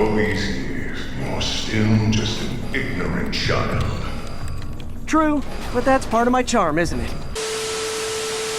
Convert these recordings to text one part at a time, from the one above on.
Go easy. You're still just an ignorant child. True, but that's part of my charm, isn't it?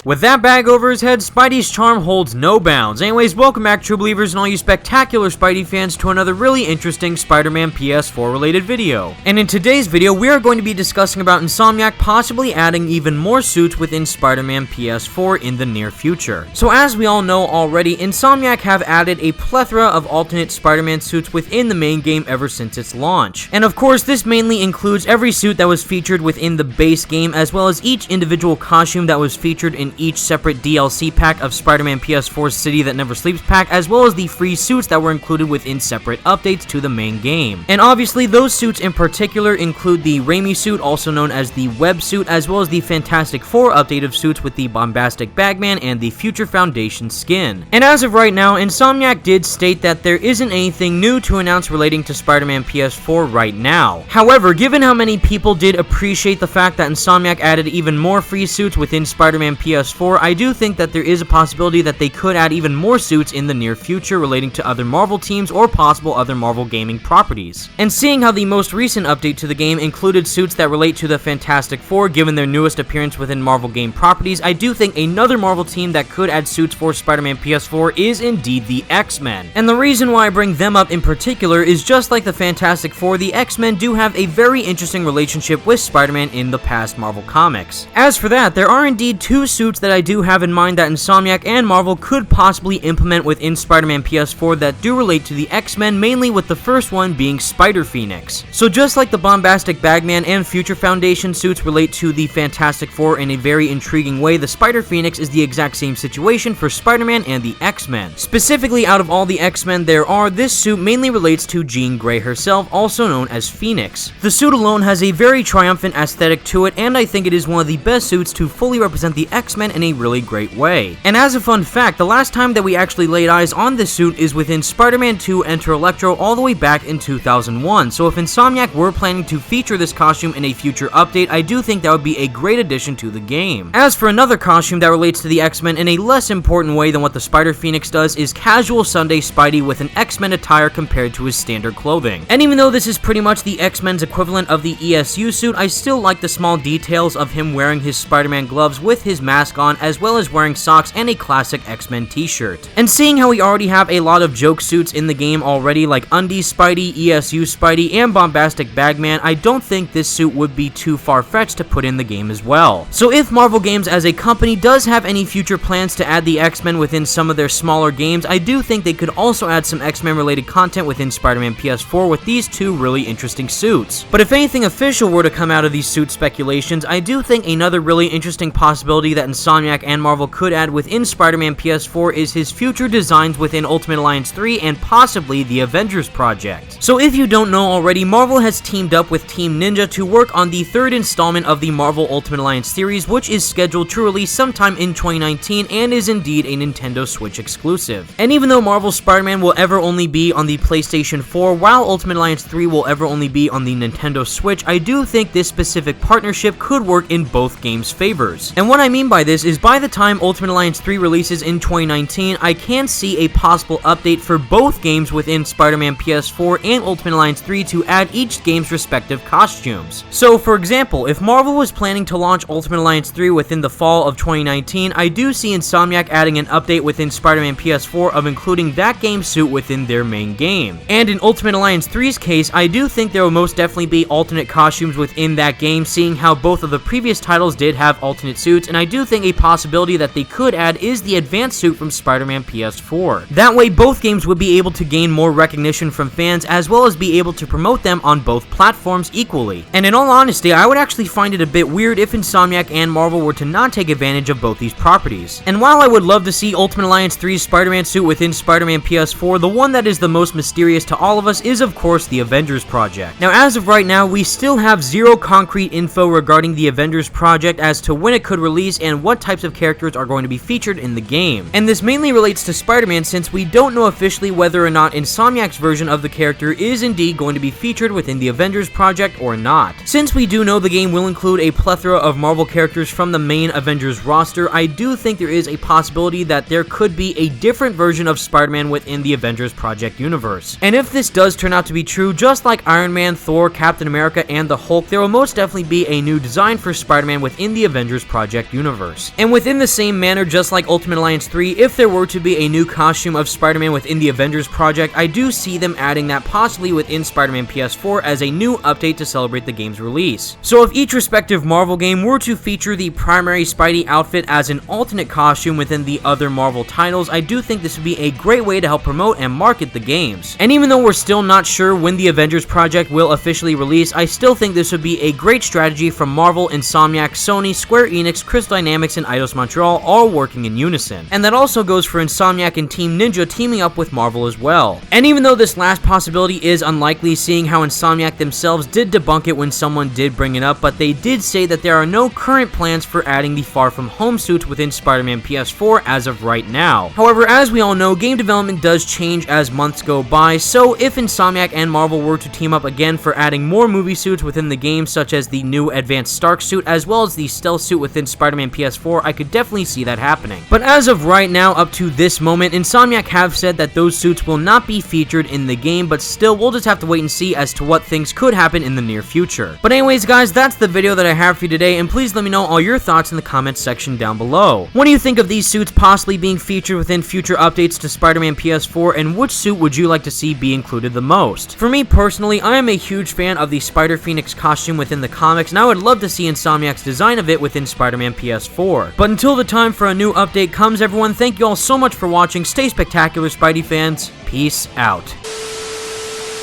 With that bag over his head, Spidey's charm holds no bounds. Anyways, welcome back, true believers and all you spectacular Spidey fans, to another really interesting Spider-Man PS4 related video. And in today's video, we are going to be discussing about Insomniac possibly adding even more suits within Spider-Man PS4 in the near future. So as we all know already, Insomniac have added a plethora of alternate Spider-Man suits within the main game ever since its launch. And of course, this mainly includes every suit that was featured within the base game, as well as each individual costume that was featured in each separate DLC pack of Spider-Man PS4's City That Never Sleeps pack, as well as the free suits that were included within separate updates to the main game. And obviously, those suits in particular include the Raimi suit, also known as the Web suit, as well as the Fantastic Four update of suits with the Bombastic Bagman and the Future Foundation skin. And as of right now, Insomniac did state that there isn't anything new to announce relating to Spider-Man PS4 right now. However, given how many people did appreciate the fact that Insomniac added even more free suits within Spider-Man PS4, I do think that there is a possibility that they could add even more suits in the near future relating to other Marvel teams or possible other Marvel gaming properties. And seeing how the most recent update to the game included suits that relate to the Fantastic Four given their newest appearance within Marvel game properties, I do think another Marvel team that could add suits for Spider-Man PS4 is indeed the X-Men. And the reason why I bring them up in particular is just like the Fantastic Four, the X-Men do have a very interesting relationship with Spider-Man in the past Marvel comics. As for that, there are indeed two suits that I do have in mind that Insomniac and Marvel could possibly implement within Spider-Man PS4 that do relate to the X-Men, mainly with the first one being Spider-Phoenix. So just like the Bombastic Bagman and Future Foundation suits relate to the Fantastic Four in a very intriguing way, the Spider-Phoenix is the exact same situation for Spider-Man and the X-Men. Specifically, out of all the X-Men there are, this suit mainly relates to Jean Grey herself, also known as Phoenix. The suit alone has a very triumphant aesthetic to it, and I think it is one of the best suits to fully represent the X-Men in a really great way. And as a fun fact, the last time that we actually laid eyes on this suit is within Spider-Man 2 Enter Electro all the way back in 2001, so if Insomniac were planning to feature this costume in a future update, I do think that would be a great addition to the game. As for another costume that relates to the X-Men in a less important way than what the Spider-Phoenix does is casual Sunday Spidey with an X-Men attire compared to his standard clothing. And even though this is pretty much the X-Men's equivalent of the ESU suit, I still like the small details of him wearing his Spider-Man gloves with his mask on, as well as wearing socks and a classic X-Men t-shirt. And seeing how we already have a lot of joke suits in the game already, like Undies Spidey, ESU Spidey, and Bombastic Bagman, I don't think this suit would be too far-fetched to put in the game as well. So if Marvel Games as a company does have any future plans to add the X-Men within some of their smaller games, I do think they could also add some X-Men related content within Spider-Man PS4 with these two really interesting suits. But if anything official were to come out of these suit speculations, I do think another really interesting possibility that Insomniac and Marvel could add within Spider-Man PS4 is his future designs within Ultimate Alliance 3 and possibly the Avengers project. So if you don't know already, Marvel has teamed up with Team Ninja to work on the third installment of the Marvel Ultimate Alliance series, which is scheduled to release sometime in 2019 and is indeed a Nintendo Switch exclusive. And even though Marvel's Spider-Man will ever only be on the PlayStation 4, while Ultimate Alliance 3 will ever only be on the Nintendo Switch, I do think this specific partnership could work in both games' favors. And what I mean by this is by the time Ultimate Alliance 3 releases in 2019, I can see a possible update for both games within Spider-Man PS4 and Ultimate Alliance 3 to add each game's respective costumes. So for example, if Marvel was planning to launch Ultimate Alliance 3 within the fall of 2019, I do see Insomniac adding an update within Spider-Man PS4 of including that game's suit within their main game. And in Ultimate Alliance 3's case, I do think there will most definitely be alternate costumes within that game, seeing how both of the previous titles did have alternate suits, and I do think a possibility that they could add is the advanced suit from Spider-Man PS4. That way, both games would be able to gain more recognition from fans, as well as be able to promote them on both platforms equally. And in all honesty, I would actually find it a bit weird if Insomniac and Marvel were to not take advantage of both these properties. And while I would love to see Ultimate Alliance 3's Spider-Man suit within Spider-Man PS4, the one that is the most mysterious to all of us is of course the Avengers project. Now as of right now, we still have zero concrete info regarding the Avengers project as to when it could release and on what types of characters are going to be featured in the game. And this mainly relates to Spider-Man, since we don't know officially whether or not Insomniac's version of the character is indeed going to be featured within the Avengers project or not. Since we do know the game will include a plethora of Marvel characters from the main Avengers roster, I do think there is a possibility that there could be a different version of Spider-Man within the Avengers project universe. And if this does turn out to be true, just like Iron Man, Thor, Captain America, and the Hulk, there will most definitely be a new design for Spider-Man within the Avengers project universe. And within the same manner, just like Ultimate Alliance 3, if there were to be a new costume of Spider-Man within the Avengers project, I do see them adding that possibly within Spider-Man PS4 as a new update to celebrate the game's release. So if each respective Marvel game were to feature the primary Spidey outfit as an alternate costume within the other Marvel titles, I do think this would be a great way to help promote and market the games. And even though we're still not sure when the Avengers project will officially release, I still think this would be a great strategy from Marvel, Insomniac, Sony, Square Enix, Crystal Dynamics, and Eidos Montreal all working in unison. And that also goes for Insomniac and Team Ninja teaming up with Marvel as well. And even though this last possibility is unlikely, seeing how Insomniac themselves did debunk it when someone did bring it up, but they did say that there are no current plans for adding the Far From Home suits within Spider-Man PS4 as of right now. However, as we all know, game development does change as months go by, so if Insomniac and Marvel were to team up again for adding more movie suits within the game, such as the new Advanced Stark suit as well as the Stealth suit within Spider-Man PS4, I could definitely see that happening. But as of right now, up to this moment, Insomniac have said that those suits will not be featured in the game, but still, we'll just have to wait and see as to what things could happen in the near future. But anyways guys, that's the video that I have for you today, and please let me know all your thoughts in the comments section down below. What do you think of these suits possibly being featured within future updates to Spider-Man PS4, and which suit would you like to see be included the most? For me personally, I am a huge fan of the Spider-Phoenix costume within the comics, and I would love to see Insomniac's design of it within Spider-Man PS4. But until the time for a new update comes, everyone, thank you all so much for watching. Stay spectacular, Spidey fans. Peace out.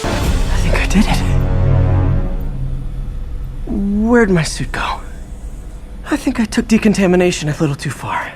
I think I did it. Where'd my suit go? I think I took decontamination a little too far.